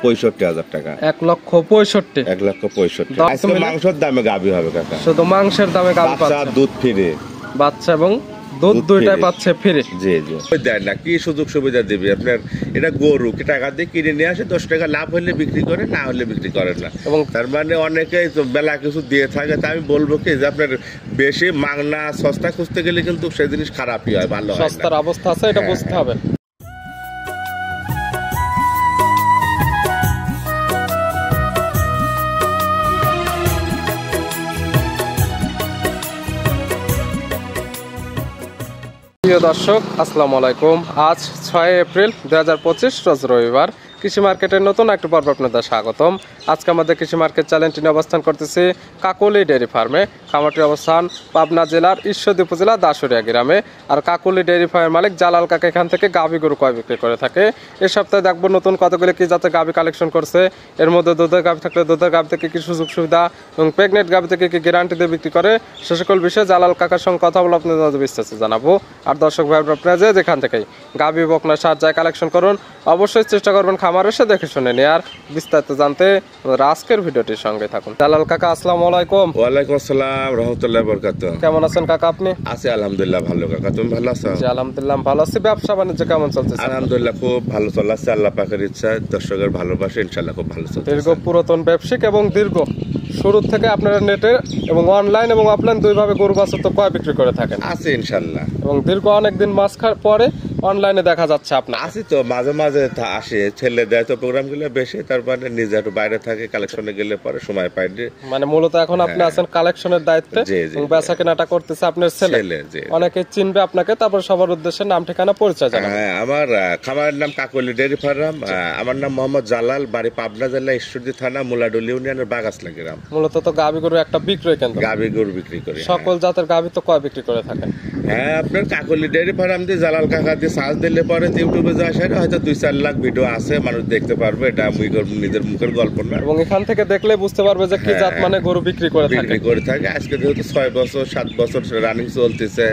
65,000 টাকা। 1,65,000। 1,65,000 আজকে মাংসের দামে গাবি হবে কাকা। শুধু মাংসের দামে গাবি পাচ্ছে। বাচ্চা দুধ ফ্রি। বাচ্চা এবং দুধ দুইটাই পাচ্ছে ফ্রি। জি জি। ওই দেন না কি সুযোগ সুবিধা দিবে আপনার, এটা গরু কি টাকা দিয়ে কিনে নিয়ে আসে, 10 টাকা লাভ হলে বিক্রি করে, না হলে বিক্রি করে না। এবং তার মানে অনেকেই তো বেলা কিছু দিয়ে থাকে। তা আমি বলবো কি যে আপনার বেশি মাংনা সস্তা খুঁজতে গেলে কিন্তু সেই জিনিস খারাপই হয়, ভালো হয় না। সস্তার অবস্থা আছে, এটা বুঝতে হবে। প্রিয় দর্শক, আসসালামু আলাইকুম। আজ 6 এপ্রিল 2025 রোজ রবিবার। কৃষি মার্কেটের নতুন একটি পর্ব আপনাদের স্বাগতম। আজকে আমাদের কৃষি মার্কেট চ্যানেলটি নিয়ে অবস্থান করতেছি কাকলি ডেয়ারি ফার্মে। খামারটির অবস্থান পাবনা জেলার ঈশ্বরদী উপজেলা দাসুরিয়া গ্রামে। আর কাকলি ডেয়ারি ফার্মের মালিক জালাল কাকা এখান থেকে গাভী গরু ক্রয় বিক্রি করে থাকে। এই সপ্তাহে দেখবো নতুন কতগুলি কি জাতের গাভী কালেকশন করছে। এর মধ্যে দুধের গাভী থাকলে দুধের গাভী থেকে কি সুযোগ সুবিধা এবং প্রেগনেন্ট গাভী থেকে কি গ্যারান্টি দিয়ে বিক্রি করে, সে সকল বিষয়ে জালাল কাকার সঙ্গে কথা বলে আপনাদের বিস্তারিত জানাবো। আর দর্শক ভাই আপনারা যেখান থেকেই গাভী বকনা সার যায় কালেকশন করুন, অবশ্যই চেষ্টা করবেন খামার এসে দেখে শুনে নিয়ে। আর বিস্তারিত জানতে আজকের ভিডিওটির সঙ্গে থাকুন। জালাল কাকা, আসসালামু আলাইকুম। ওয়ালাইকুম আসসালাম রাহমাতুল্লাহি ওয়া বারাকাতুহু। কেমন আছেন কাকা আপনি? আছি আলহামদুলিল্লাহ ভালো। কাকা তুমি ভালো আছো? জি আলহামদুলিল্লাহ ভালো আছি। ব্যবসা বাণিজ্য কেমন চলছে? আলহামদুলিল্লাহ খুব ভালো চলছে, আল্লাহ পাকের ইচ্ছা, দর্শকের ভালোবাসা, ইনশাআল্লাহ খুব ভালো চলছে। দীর্ঘ পুরাতন ব্যবসায়িক এবং দীর্ঘ শুরু থেকে আপনারা নেটে এবং অনলাইন এবং অফলাইন দুইভাবে গরু বাছুর তো ক্রয় বিক্রি করে থাকেন। আছে ইনশাআল্লাহ। এবং দীর্ঘ অনেকদিন মাস পরে অনলাইনে দেখা যাচ্ছে আপনার। আসি তো মাঝে মাঝে আসে, ছেলে দেয় তো প্রোগ্রাম গুলো বেশি, তারপরে নিজে একটু বাইরে থাকে, কালেকশনে গেলে পরে সময় পাই। মানে মূলত এখন আপনি আছেন কালেকশনের দায়িত্বে এবং বেচা কেনাটা করতেছে আপনার ছেলে। অনেকে চিনবে আপনাকে, তারপর সবার উদ্দেশ্যে নাম ঠিকানা পরিচয় জানাবেন। হ্যাঁ, আমার খামারের নাম কাকলি ডেয়ারি ফার্ম। আমার নাম মোহাম্মদ জালাল, বাড়ি পাবনা জেলা ঈশ্বরদী থানা মুলাডুল ইউনিয়নের বাগাসলা গ্রাম। মূলত তো গাভী গরু একটা বিক্রয় কেন্দ্র। গাভী গরু বিক্রি করি, সকল জাতের গাভী তো ক্রয় বিক্রি করে থাকেন। হ্যাঁ, আপনার কাকলি ডেয়ারি ফার্ম দিয়ে জালাল কাকা দিয়ে সার্চ দিলে পরে ইউটিউবে যা আসে হয়তো 2-4 লাখ ভিডিও আছে, মানুষ দেখতে পারবে। এটা নিজের মুখের গল্প না, এবং এখান থেকে দেখলে বুঝতে পারবে যে কি জাত মানে গরু বিক্রি করে থাকে। আজকে যেহেতু 6 বছর 7 বছর রানিং চলতেছে,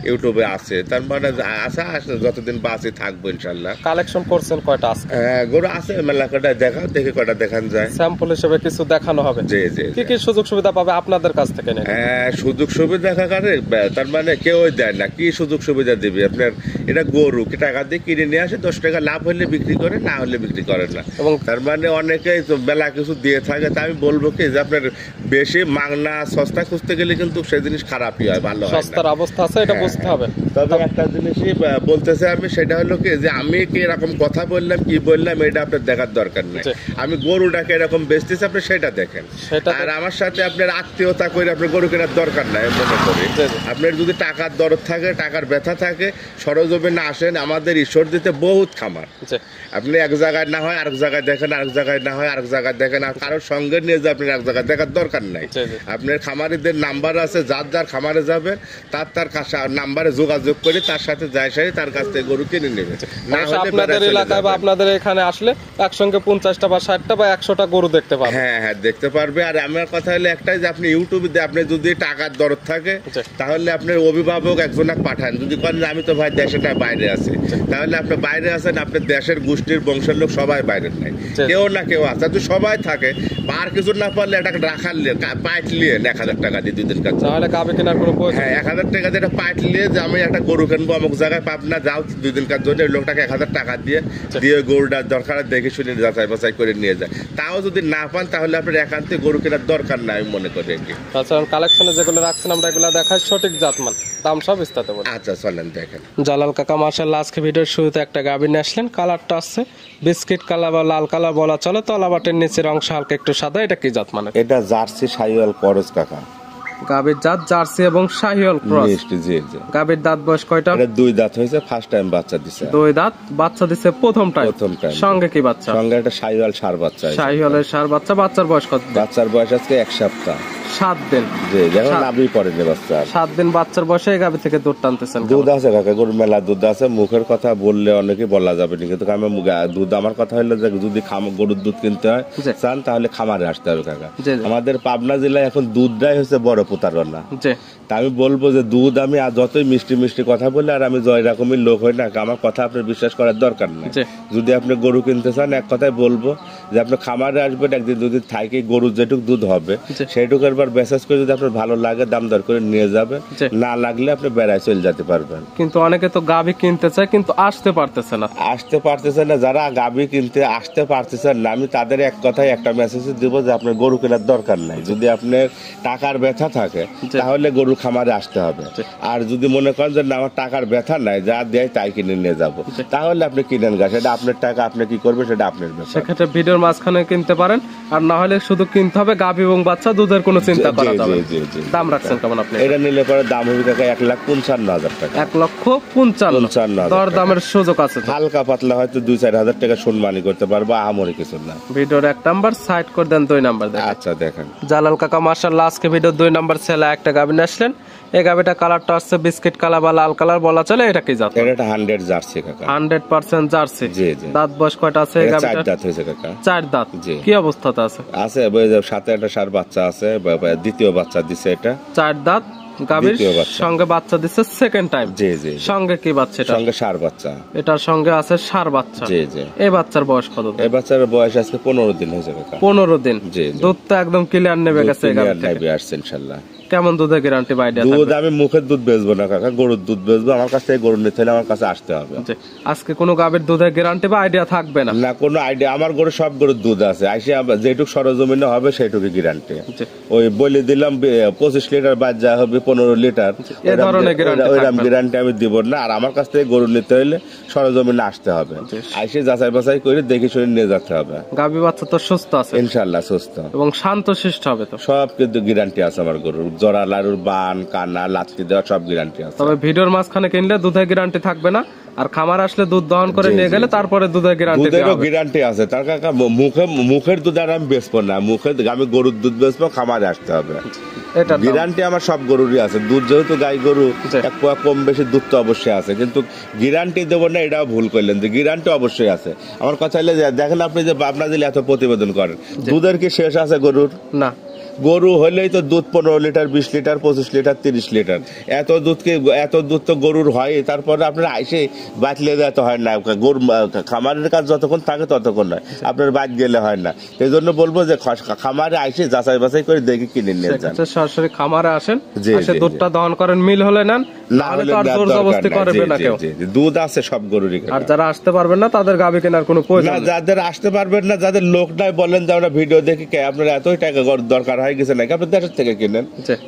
ইউটিউবে আছে, তার মানে আশা আছে যতদিন বাঁচি থাকবো ইনশাআল্লাহ। কালেকশন করছেন কয়টা আজকে? গরু আছে মেলা কয়টা, দেখাও দেখে কয়টা দেখান যায়, স্যাম্পল হিসেবে কিছু দেখানো হবে। জি জি। কি কি সুযোগ সুবিধা পাবে আপনাদের কাছ থেকে? সুযোগ সুবিধা কাকারে তার মানে কেউই দেয় না। কি সুযোগ সুবিধা দিবে আপনার, এটা গরু কি টাকা দিয়ে কিনে নিয়ে আসে, 10 টাকা লাভ হলে বিক্রি করে, না হলে বিক্রি করে না। এবং তার মানে অনেকেই তো বেলা কিছু দিয়ে থাকে। তা আমি বলবো কি যে আপনার বেশি মাংনা সস্তা খুঁজতে গেলে কিন্তু সেই জিনিস খারাপই হয়, ভালো হয় না। সস্তার অবস্থা আছে, এটা বুঝতে হবে। তবে একটা জিনিসই বলতেছে আমি, সেটা হলো কি যে আমি কি এরকম কথা বললাম কি বললাম এটা আপনার দেখার দরকার নেই। আমি গরুটাকে এরকম বেচতেছি, আপনি সেটা দেখেন। আর আমার সাথে আপনার আত্মীয়তা করে আপনার গরু কেনার দরকার নাই মনে করি। আপনার যদি টাকার দরদ থাকে, টাকার ব্যথা থাকে, সরজমিনে আসেন। আমাদের ঈশ্বরদীতে বহুত খামার, আপনি এক জায়গায় না হয় আরেক জায়গায় দেখেন, আরেক জায়গায় না হয় আরেক জায়গায় দেখেন। আর কারোর সঙ্গে নিয়ে যে আপনি এক জায়গায় দেখার দরকার নাই। আপনার খামারিদের নাম্বার আছে, যার যার খামারে যাবেন তার নাম্বারে যোগাযোগ করে তার সাথে যায় সাথে তার কাছ থেকে গরু কিনে নেবে। আপনাদের এলাকায় বা আপনাদের এখানে আসলে একসঙ্গে 50টা বা 60টা বা 100টা গরু দেখতে পারবে। হ্যাঁ হ্যাঁ, দেখতে পারবে। আর আমার কথা হলো একটাই যে আপনি ইউটিউবে আপনি যদি টাকার দরদ থাকে তাহলে আপনার অভিভাবক একজনকে পাঠান। যদি করেন আমি তো ভাই দেশে না বাইরে আছি, তাহলে আপনি বাইরে আছেন, আপনার দেশের গোষ্ঠীর বংশের লোক সবাই বাইরে নাই, কেউ না কেউ আছে। যদি সবাই থাকে আর কিছু না পারলে এটাকে রাখার পাইট নিয়ে 1000 টাকা দিয়ে 2 দিন কাজ, তাহলে গাভী কেনার কোনো প্রয়োজন। হ্যাঁ, 1000 টাকা দিয়ে পাইট নিয়ে যে আমি একটা গরু কিনবো অমুক জায়গায় পাবনা যাও 2 দিন কাজ জন্য, লোকটাকে 1000 টাকা দিয়ে গরুটা দরকার দেখে শুনে যাচাই বাছাই করে নিয়ে যায়। তাও যদি না পান তাহলে আপনার একান্তে গরু কেনার দরকার নাই আমি মনে করি। তাছাড়া কালেকশনে যেগুলো রাখছেন আমরা এগুলো দেখাই, সঠিক জাতমান, দাম সব বিস্তারিত বলি। আচ্ছা চলেন দেখেন। জালাল কাকা মাশাআল্লাহ আজকে ভিডিওর শুরুতে একটা গাভী নিয়ে আসলেন। কালারটা আছে বিস্কিট কালার বা লাল কালার বলা চলে, তলাবাটের নিচের অংশ হালকা একটু সাদা। এটা কি জাত মানে? এটা জার্সি শাহিওয়াল ক্রস কাকা। গাভীর জাত জার্সি এবং শাহিওয়াল ক্রস। জি জি। গাভীর দাঁত বয়স কয়টা? এটা 2 দাঁত হয়েছে, ফার্স্ট টাইম বাচ্চা দিছে। 2 দাঁত বাচ্চা দিছে প্রথম টাইম। সঙ্গে কি বাচ্চা? সঙ্গে একটা শাহিওয়াল ষাঁড় বাচ্চা। শাহিওয়ালের ষাঁড় বাচ্চা। বাচ্চার বয়স কত? বাচ্চার বয়স আজকে 1 সপ্তাহ। 7 দিন। জি, যখন নাভি পড়েনি বাচ্চা। 7 দিন বাচ্চার বয়সে এই গাভী থেকে দুধ টানতেছেন। দুধ আছে কাকা, গরুর মেলা দুধ আছে। মুখের কথা বললে অনেকে বলা যাবে না, কিন্তু আমি দুধ, আমার কথা হলো যে যদি গরুর দুধ কিনতে হয় চান তাহলে খামারে আসতে হবে কাকা। আমাদের পাবনা জেলায় এখন দুধটাই হচ্ছে বড় প্রতারণা। তা আমি বলবো যে দুধ, আমি যতই মিষ্টি মিষ্টি কথা বলি আর আমি জয় রকমের লোক হই না, আমার কথা আপনার বিশ্বাস করার দরকার নেই। যদি আপনি গরু কিনতে চান এক কথায় বলবো যে আপনি খামারে আসবেন, একদিন দুদিন থাকি গরুর যেটুক দুধ হবে সেইটুকু একবার মেসেজ করে যদি আপনার ভালো লাগে দাম দর করে নিয়ে যাবে, না লাগলে আপনি বেড়ায় চলে যেতে পারবেন। কিন্তু অনেকে তো গাভী কিনতে চায় কিন্তু আসতে পারতেছে না। যারা গাভী কিনতে আসতে পারতেছেন না, আমি তাদের এক কথায় একটা মেসেজ দিব যে আপনার গরু কেনার দরকার নাই। যদি আপনার টাকার ব্যথা থাকে তাহলে গরু খামারে আসতে হবে। আর যদি মনে করেন যে না আমার টাকার ব্যথা নাই, যা দেয় তাই কিনে নিয়ে যাবো, তাহলে আপনি কিনেন গা, সেটা আপনার টাকা, আপনি কি করবেন সেটা আপনার ব্যাপার। সেক্ষেত্রে ভিডিওর মাঝখানে কিনতে পারেন, আর না হলে শুধু কিনতে হবে গাভী এবং বাচ্চা, দুধের কোনো চিন্তা করা যাবে না। দাম রাখছেন কেমন আপনি? এটা নিলে পরে দাম হবে টাকা 1,55,000 টাকা। 1,55,000 দর দামের সুযোগ আছে। হালকা পাতলা হয়তো 2-4 হাজার টাকা সম্মানী করতে পারবো, আমরে কিছু না। ভিডিওর 1 নাম্বার সাইড করে দেন, 2 নাম্বার দেখেন। আচ্ছা দেখেন জালাল কাকা মাশাআল্লাহ, আজকে ভিডিও 2 নাম্বার ছেলে একটা গাভী আসলেন। এই গাভীটা কালারটা আসছে বিস্কিট কালার বা লাল কালার বলা চলে। এটা কি জাত? এটা 100 জার্সি কাকা। 100% জার্সি। জি জি। দাঁত বয়স কয়টা আছে এই গাভীটার? 4 দাঁত হয়েছে কাকা। 4 দাঁত। কি অবস্থাতে আছে? আছে সাথে একটা সার বাচ্চা আছে, দ্বিতীয় বাচ্চা দিছে। এটা 4 দাঁত গাভীর সঙ্গে বাচ্চা দিছে সেকেন্ড টাইম। জি জি। সঙ্গে কি বাচ্চা? এটা সঙ্গে সার বাচ্চা। এটার সঙ্গে আছে সার বাচ্চা। জি জি। এই বাচ্চার বয়স কত? এই বাচ্চার বয়স আজকে 15 দিন হয়েছে কাকা। 15 দিন। জি। দুধটা একদম ক্লিয়ার নেবে গেছে এই গাভী থেকে। নেবে আসছে ইনশাআল্লাহ। কেমন দুধের গ্যারান্টি বা আইডিয়া? দুধ আমি মুখের দুধ বেচবো না কাকা, গরুর দুধ বেচবো। আমার কাছ থেকে গরু নিতে হলে আমার কাছে আসতে হবে। আজকে কোনো গাভীর দুধের গ্যারান্টি বা আইডিয়া থাকবে না? না, কোনো আইডিয়া। আমার গরু সব গরুর দুধ আছে, আইসে যেটুক সরজমিনে হবে সেইটুকু গ্যারান্টি। ওই বলে দিলাম 25 লিটার বাদ যা হবে 15 লিটার, এই ধরনের গ্যারান্টি আমি দিব না। আর আমার কাছ থেকে গরু নিতে হলে সরজমিনে আসতে হবে, আইসে যাচাই বাছাই করে দেখে শুনে নিয়ে যেতে হবে। গাভী বাচ্চা তো সুস্থ আছে ইনশাআল্লাহ, সুস্থ এবং শান্ত শিষ্ট হবে তো? সব কিন্তু গ্যারান্টি আছে আমার গরুর। জরা লাড়ুর বান কানা লাত্তি দেওয়া সব গ্যারান্টি আছে। তবে ভিডিওর মাঝখানে কিনলে দুধের গ্যারান্টি থাকবে না, আর খামার আসলে দুধ দহন করে নিয়ে গেলে তারপরে দুধের গ্যারান্টি দেওয়া হবে। গ্যারান্টি আছে তার কাকা। মুখের দুধ আর আমি বেচবো না, আমি গরুর দুধ বেচবো, খামারে আসতে হবে। এটা গ্যারান্টি আমার সব গরুরই আছে। দুধ যেহেতু গাই গরু, এক পোয়া কম বেশি দুধ তো অবশ্যই আছে, কিন্তু গ্যারান্টি দেবো না এটাও ভুল করলেন। যে গ্যারান্টি অবশ্যই আছে। আমার কথা হলে দেখেন আপনি যে পাবনা জেলে এত প্রতিবেদন করেন, দুধের কি শেষ আছে গরুর? না। গরু হলেই তো দুধ 15 লিটার, 20 লিটার, 25 লিটার, 30 লিটার। এত দুধ তো গরুর হয়। তারপরে আপনার আইসে বাঁচলে তো হয় না। গরু খামারের কাজ যতক্ষণ থাকে ততক্ষণ নয়, আপনার বাদ গেলে হয় না। এই জন্য বলবো যে খামারে আইসে যাচাই বাছাই করে দেখে কিনে নিয়ে যান। সরাসরি খামারে আসেন, দুধটা দহন করেন, মিল হলে নেন, না হলে তো আর জবরদস্তি করবে না কেউ। দুধ আছে সব গরুরই। আর যারা আসতে পারবেন না তাদের গাভী কেনার কোনো প্রয়োজন নেই। যাদের আসতে পারবেন না, যাদের লোক নাই, বলেন যে আমরা ভিডিও দেখে আপনার এতই টাকা দরকার হয়ে গেছে নাকি, আপনি দেশের থেকে কিনেন।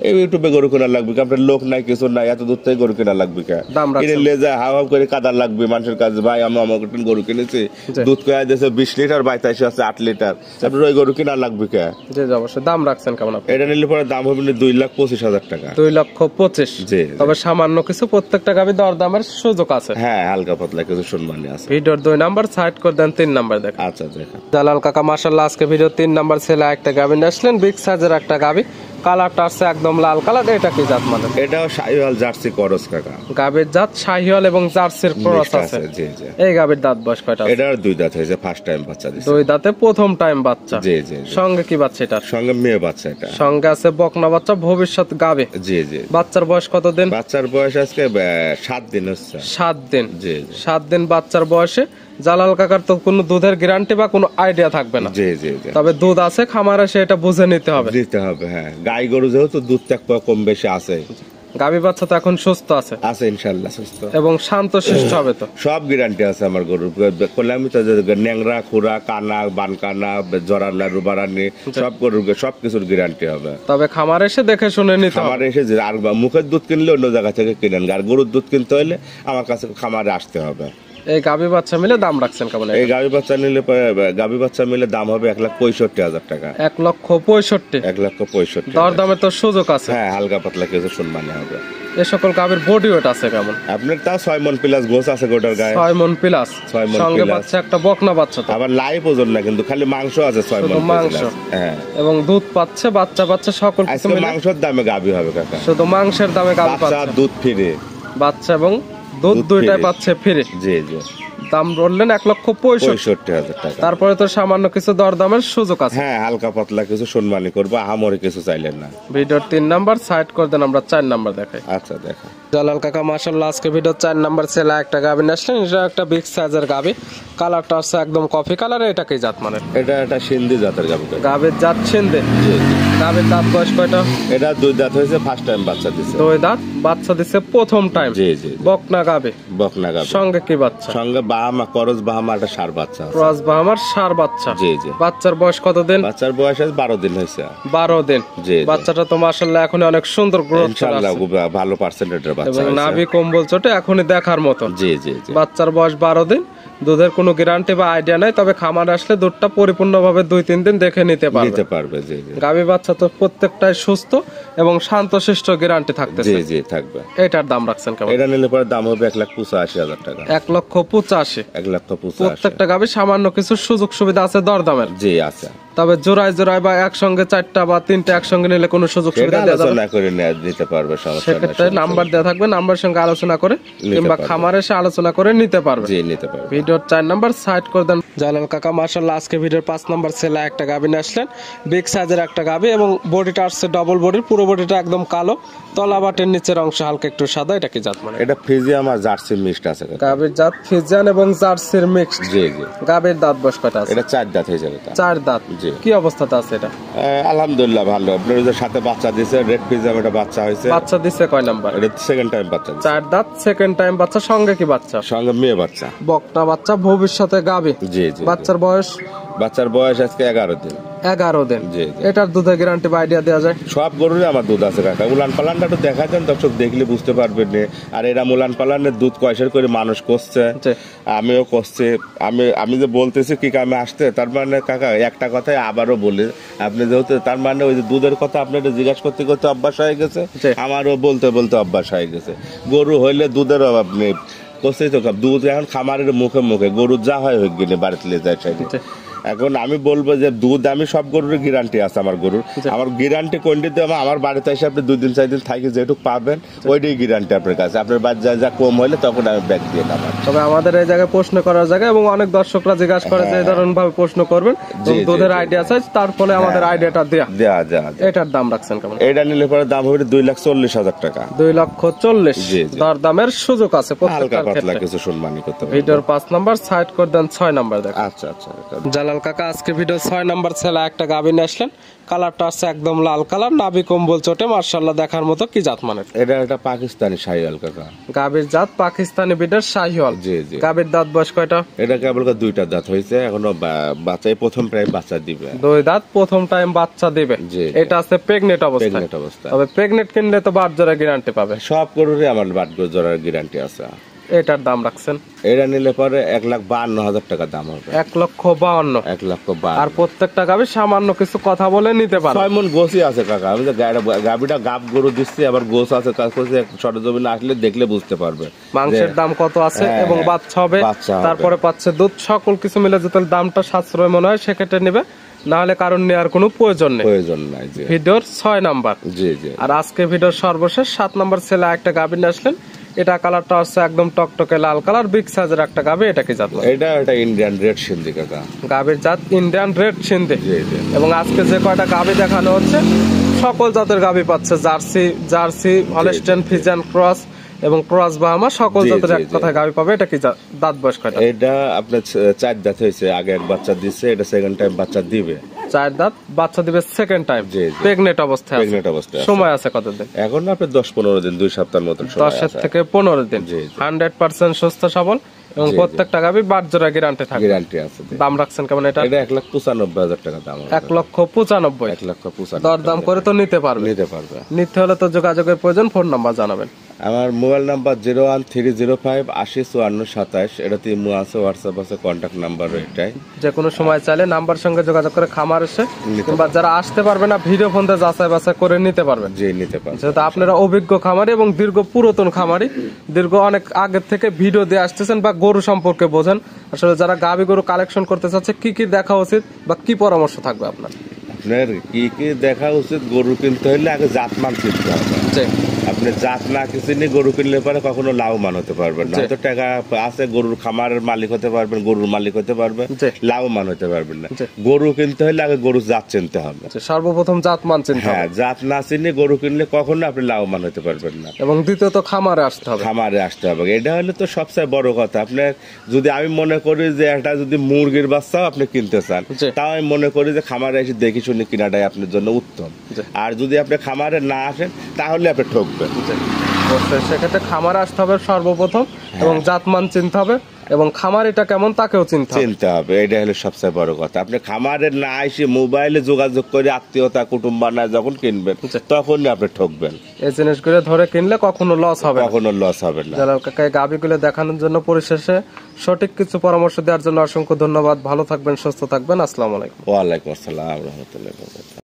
এই ইউটিউবে গরু কেনা লাগবে, আপনার লোক নাই, কিছু নাই, এত দূর থেকে গরু কেনা লাগবে। কিনে লেজা হাও হাও করে কাদার লাগবে মানুষের কাছে। ভাই আমি আমার গরু কিনেছি, দুধ কেয়া দিয়েছে 20 লিটার, 22 আছে 8 লিটার, আপনার ওই গরু কেনা লাগবে কে? অবশ্যই। দাম রাখছেন কেমন? এটা নিলে পরে দাম হবে 2,25,000 টাকা। 2,25,000। তবে সামান্য কিছু প্রত্যেকটা গাভী দর দামের সুযোগ আছে। হ্যাঁ, হালকা পাতলা কিছু সম্মানী আছে। ভিডিওর 2 নাম্বার সাইড করে দেন, 3 নাম্বার দেখেন। আচ্ছা দেখেন। জালাল কাকা মাশাআল্লাহ, আজকে ভিডিও 3 নাম্বার ছেলে একটা গাভী আসলেন, বিগ সাইজের একটা গাভী। কালারটা আছে একদম লাল কালার। এটা কি জাত মানে? এটাও শাহিওয়াল জার্সি ক্রস কাকা। গাভীর জাত শাহিওয়াল এবং জার্সির ক্রস আছে। জি জি। এই গাভীর দাঁত বয়স কয়টা? এটার 2 দাঁত হয়েছে, ফার্স্ট টাইম বাচ্চা দিছে। 2 দাঁতে প্রথম টাইম বাচ্চা। জি জি। সঙ্গে কি বাচ্চা? এটা সঙ্গে মেয়ে বাচ্চা। এটা সঙ্গে আছে বকনা বাচ্চা, ভবিষ্যৎ গাভী। জি জি। বাচ্চার বয়স কত দিন? বাচ্চার বয়স আজকে 7 দিন হচ্ছে। 7 দিন। জি। 7 দিন বাচ্চার বয়সে জালাল কাকার তো কোনো দুধের গ্যারান্টি বা কোনো আইডিয়া থাকবে না। জি জি। তবে দুধ আছে, খামারে সেটা বুঝে নিতে হবে। হ্যাঁ, গাই গরু যেহেতু দুধ কম বেশি আছে। গাভী বাচ্চা তো এখন সুস্থ আছে? আছে ইনশাআল্লাহ, সুস্থ এবং শান্ত শিষ্ট হবে তো? সব গ্যারান্টি আছে আমার গরুর। আমি তো ন্যাংরা খুরা কানা বান কানা জরা লাড়ু বাড়ানি সব গরুর সব কিছুর গ্যারান্টি হবে। তবে খামারে এসে দেখে শুনে নিতে হবে। খামারে এসে আর মুখের দুধ কিনলে অন্য জায়গা থেকে কিনেন, আর গরুর দুধ কিনতে হলে আমার কাছে খামারে আসতে হবে। এই গাভী বাচ্চা মিলে দাম রাখছেন কেমন? এই গাভী বাচ্চা মিলে দাম হবে 1,65,000 টাকা। 1,65,000। 1,65,000। দর দামে তো সুযোগ আছে? হ্যাঁ, হালকা পাতলা কিছু সম্মানী হবে। এ সকল গাভীর বডি ওয়েট আছে কেমন? আপনার তাও 6 মণ প্লাস গোছ আছে গোটার গায়ে। 6 মণ প্লাস। 6 মণ সঙ্গে প্লাস। পাচ্ছে একটা বকনা বাচ্চা তো। আবার লাইভ ওজন না কিন্তু খালি মাংস আছে 6 মণ মাংস। হ্যাঁ। এবং দুধ পাচ্ছে, বাচ্চা পাচ্ছে, সকল কিছু আজকে মিলে মাংসের দামে গাভী হবে কাকা। শুধু মাংসের দামে গাভী বাচ্চা পাচ্ছে। দুধ ফ্রি। বাচ্চা এবং দুধ দুইটাই পাচ্ছে ফ্রি। জি জি। দাম বললেন 1,65,000 টাকা। তারপরে তো সামান্য কিছু দরদামের সুযোগ আছে। হ্যাঁ, হালকা পাতলা কিছু সম্মানী করবো, আহামরি কিছু চাইলেন না। ভিডিওর 3 নাম্বার সাইড করে দেন, আমরা 4 নাম্বার দেখাই। আচ্ছা দেখো জালাল কাকা মাশাআল্লাহ আজকে ভিডিও 4 নাম্বার ছেলে একটা গাভী আসলেন। এটা একটা বিগ সাইজের গাভী, কালারটা আছে একদম কফি কালার। এটা কি জাত মানের? এটা একটা সিন্ধি জাতের গাভী। গাভীর জাত সিন্ধি। জি জি। গাভীর দাঁত বয়স কয়টা? এটা 2 দাঁত হয়েছে, ফার্স্ট টাইম বাচ্চা দিছে। 2 দাঁত, বাচ্চা দিছে প্রথম টাইম। জি জি। বকনা গাভী। বকনা গাভী। সঙ্গে কি বাচ্চা? সঙ্গে বাহামা করজ বাহামা একটা ষাঁড় বাচ্চা আছে। ক্রস বাহামার ষাঁড় বাচ্চা। জি জি। বাচ্চার বয়স কত দিন? বাচ্চার বয়স আছে 12 দিন হয়েছে। 12 দিন। জি। বাচ্চাটা তো মাশাআল্লাহ এখন অনেক সুন্দর গ্রোথ করে ইনশাআল্লাহ আছে। খুব ভালো পার্সেন্টেজের বাচ্চা এবং হয়েছে। নাভি কম্বল চটে এখনই দেখার মতো। জি জি জি। বাচ্চার বয়স 12 দিন। দুধের কোনো গ্যারান্টি বা আইডিয়া নাই, তবে খামারে আসলে দুধটা পরিপূর্ণভাবে 2-3 দিন দেখে নিতে পারবে। জি জি। গাভী বাচ্চা তো প্রত্যেকটাই সুস্থ এবং শান্তশিষ্ট গ্যারান্টি থাকতেছে। জি জি থাকবে। এটার দাম রাখছেন কেমন? এটা নিলে পরে দাম হবে 1,85,000 টাকা। 1,85,000। 1,85,000। প্রত্যেকটা গাভী সামান্য কিছু সুযোগ সুবিধা আছে দরদামের। জি আছে। তবে জোড়ায় জোড়ায় বা একসঙ্গে 4টা বা 3টা একসঙ্গে নিলে কোনো সুযোগ সুবিধা দেওয়া যাবে আলোচনা করে দিতে পারবে, সমস্যা নেই। সেক্ষেত্রে নাম্বার দেওয়া থাকবে, নাম্বারের সঙ্গে আলোচনা করে কিংবা খামারে এসে আলোচনা করে নিতে পারবে। জি নিতে পারবে। ভিডিওর 4 নাম্বার সাইড করে দেন। জালাল কাকা মাশাআল্লাহ আজকে ভিডিওর 5 নাম্বার ছেলে একটা গাভী নিয়ে আসলেন। বিগ সাইজের একটা গাভী এবং বডিটা আসছে ডবল বডির, পুরো বডিটা একদম কালো, তলা বাটের নিচের অংশ হালকা একটু সাদা। এটা কি জাত মানে? এটা ফ্রিজিয়াম আর জার্সি মিক্সড আছে। গাভীর জাত ফ্রিজিয়ান এবং জার্সির মিক্সড। জি জি। গাভীর দাঁত বয়স কয়টা আছে? এটা 4 দাঁত হয়ে যাবে। 4 দাঁত। জি। কি অবস্থাতে আছে এটা? আলহামদুলিল্লাহ ভালো। আপনার ওই যে সাথে বাচ্চা দিছে, রেড ফ্রিজিয়াম, এটা বাচ্চা হয়েছে। বাচ্চা দিছে কয় নাম্বার? এটা সেকেন্ড টাইম বাচ্চা দিছে। 4 দাঁত, সেকেন্ড টাইম বাচ্চা। সঙ্গে কি বাচ্চা? সঙ্গে মেয়ে বাচ্চা। বকনা বাচ্চা, ভবিষ্যতে গাভী। জি জি। বাচ্চার বয়স? বাচ্চার বয়স আজকে 11 দিন। 11 দিন। জি। এটার দুধের গ্যারান্টি বা আইডিয়া দেওয়া যায়? সব গরুরই আমার দুধ আছে কাকা। উলান পালানটা একটু দেখা যান, দর্শক দেখলে বুঝতে পারবেন। আর এরা উলান পালানের দুধ কয়সের করে মানুষ করছে, আমিও করছি। আমি যে বলতেছি কি কামে আসতে, তার মানে কাকা একটা কথাই আবারও বলি, আপনি যেহেতু তার মানে ওই যে দুধের কথা আপনার জিজ্ঞাসা করতে করতে অভ্যাস হয়ে গেছে, আমারও বলতে বলতে অভ্যাস হয়ে গেছে। গরু হইলে দুধের অভাব নেই, করছে তো দুধ এখন খামারের মুখে মুখে, গরু যা হয় হয়ে গেলে বাড়িতে যায় সাইডে। এখন আমি বলবো যে দুধ আমি সব গরুর গ্যারান্টি আছে আমার গরুর। আমার গ্যারান্টি কোনটিতে আমার বাড়িতে এসে আপনি 2 দিন 4 দিন থাকি যেটুকু পাবেন ওইটাই গ্যারান্টি আপনার কাছে। আপনার বাড়ি যা কম হলে তখন আমি ব্যাগ দিয়ে নামাই। তবে আমাদের এই জায়গায় প্রশ্ন করার জায়গা এবং অনেক দর্শকরা জিজ্ঞাসা করে যে এই ধরনের ভাবে প্রশ্ন করবেন, দুধের আইডিয়া চাই, তার ফলে আমাদের আইডিয়াটা দেয়া। এটার দাম রাখছেন কেমন? এটা নিলে পরে দাম হবে 2,40,000 টাকা। 2,40,000। দরদামের সুযোগ আছে হালকা পাতলা কিছু সম্মানী করতে হবে। ভিডিওর 5 নাম্বার সাইড করে দেন, 6 নাম্বার দেখেন। আচ্ছা আচ্ছা। জালাল কাকা আজকে ভিডিও 6 নাম্বার ছেলে একটা গাভী নিয়ে আসলেন। কালারটা আছে একদম লাল কালার, নাভি কম্বল চটে, মাশাআল্লাহ দেখার মতো। কি জাত মানে? এটা একটা পাকিস্তানি শাহিওয়াল কাকা। গাভীর জাত পাকিস্তানি বিটের শাহিওয়াল। জি জি। গাভীর দাঁত বয়স কয়টা? এটা কেবল 2টা দাঁত হয়েছে, এখনো বাচ্চাই প্রথম প্রায় বাচ্চা দিবে। 2 দাঁত, প্রথম টাইম বাচ্চা দিবে। এটা আছে প্রেগনেন্ট অবস্থা। তবে প্রেগনেন্ট কিনলে তো বাট জোড়া গ্যারান্টি পাবে। সব গরুরই আমার বাট জোড়ার গ্যারান্টি আছে। এটার দাম রাখছেন? এটা নিলে পরে 1,52,000 টাকা দাম হবে। 1,52,000। 1,52,000। আর প্রত্যেকটা গাভী সামান্য কিছু কথা বলে নিতে পারে। 6 মণ গোছই আছে কাকা। আমি যে গাভীটা গাব গরু দিচ্ছি, আবার গোছ আছে, কাজ করছে, সরজমিনে আসলে দেখলে বুঝতে পারবে মাংসের দাম কত আছে এবং বাচ্চা হবে, তারপরে পাচ্ছে দুধ, সকল কিছু মিলে যদি দামটা সাশ্রয় মনে হয় সেক্ষেত্রে নেবে, না হলে কারণ নেওয়ার কোনো প্রয়োজন নেই। ভিডিওর 6 নাম্বার। জি জি। আর আজকে ভিডিওর সর্বশেষ 7 নাম্বার ছেলে একটা গাভী নিয়ে আসলেন। এটা কালারটা হচ্ছে একদম টকটকে লাল কালার, বিগ সাইজের একটা গাভী। এটা কি জাত? এটা ইন্ডিয়ান রেড সিন্ধি কাকা। গাভীর জাত ইন্ডিয়ান রেড সিন্ধি। এবং আজকে যে কয়টা গাভী দেখানো হচ্ছে সকল জাতের গাভী পাচ্ছে, জার্সি, হলস্টেইন, ফ্রিজিয়ান ক্রস এবং ক্রস বাহামা, সকল জাতের এক কথায় গাভী পাবে। এটা কি দাঁত বয়স কয়টা? এটা আপনার 4 দাঁত হয়েছে, আগে এক বাচ্চা দিচ্ছে, এটা সেকেন্ড টাইম বাচ্চা দিবে। 4 দাঁত, বাচ্চা দিবে সেকেন্ড টাইম। প্রেগনেন্ট অবস্থায়। সময় আছে কতদিন? এখন আপনার 10-15 দিন, 2 সপ্তাহের মতো সময় আছে। 10 থেকে 15 দিন। 100% সুস্থ সবল এবং প্রত্যেকটা গাভী বাট জোড়া গ্যারান্টি থাকবে। গ্যারান্টি আছে। দাম রাখছেন কেমন এটা? এটা 1,95,000 টাকা দাম। 1,95,000। 1,95,000। দরদাম করে তো নিতে পারবে। নিতে পারবে। নিতে হলে তো যোগাযোগের প্রয়োজন, ফোন নাম্বার জানাবেন। আমার মোবাইল নাম্বার 01305805427। এটাতে ইমো আছে, হোয়াটসঅ্যাপ আছে, কন্ট্যাক্ট নাম্বার এটাই। যে কোনো সময় চাইলে নাম্বার সঙ্গে যোগাযোগ করে খামার এসে কিংবা যারা আসতে পারবে না ভিডিও ফোন দিয়ে যাচাই বাছাই করে নিতে পারবেন। জি, নিতে পারবেন। যেহেতু আপনারা অভিজ্ঞ খামারি এবং দীর্ঘ পুরাতন খামারি, দীর্ঘ অনেক আগের থেকে ভিডিও দিয়ে আসতেছেন বা গরু সম্পর্কে বোঝেন, আসলে যারা গাভী গরু কালেকশন করতে চাচ্ছে কি কি দেখা উচিত বা কি পরামর্শ থাকবে আপনার? আপনার কি কি দেখা উচিত, গরু কিনতে হলে আগে জাতমান চিনতে হবে। আপনি জাত না চিনে গরু কিনলে পরে কখনো লাভবান হতে পারবেন না। হয়তো টাকা আছে, গরুর খামারের মালিক হতে পারবেন, গরুর মালিক হতে পারবেন, লাভবান হতে পারবেন না। গরু কিনতে হলে আগে গরু জাত চিনতে হবে, সর্বপ্রথম জাত মান চিনতে হবে। হ্যাঁ, জাত না চিনে গরু কিনলে কখনো আপনি লাভবান হতে পারবেন না। এবং দ্বিতীয়ত খামারে আসতে হবে। খামারে আসতে হবে, এটা হলে তো সবচেয়ে বড় কথা। আপনার যদি আমি মনে করি যে একটা যদি মুরগির বাচ্চাও আপনি কিনতে চান, তাও আমি মনে করি যে খামারে এসে দেখে শুনে কিনাটাই আপনার জন্য উত্তম। আর যদি আপনি খামারে না আসেন তাহলে আপনি ঠকবেন। সেক্ষেত্রে খামারে আসতে হবে সর্বপ্রথম, এবং জাতমান চিনতে হবে, এবং খামারিটা কেমন তাকেও চিনতে হবে। এটা হলো সবচেয়ে বড় কথা। আপনি খামারে না এসে মোবাইলে যোগাযোগ করে আত্মীয়তা কুটুম্ব বানায় যখন কিনবেন, তখনই আপনি ঠকবেন। এই জিনিসগুলো ধরে কিনলে কখনো লস হবে না। জালাল কাকা গাভীগুলো দেখানোর জন্য, পরিশেষে সঠিক কিছু পরামর্শ দেওয়ার জন্য অসংখ্য ধন্যবাদ। ভালো থাকবেন, সুস্থ থাকবেন। আসসালামু আলাইকুম। ওয়ালাইকুম আসসালাম রহমতুল্লাহ।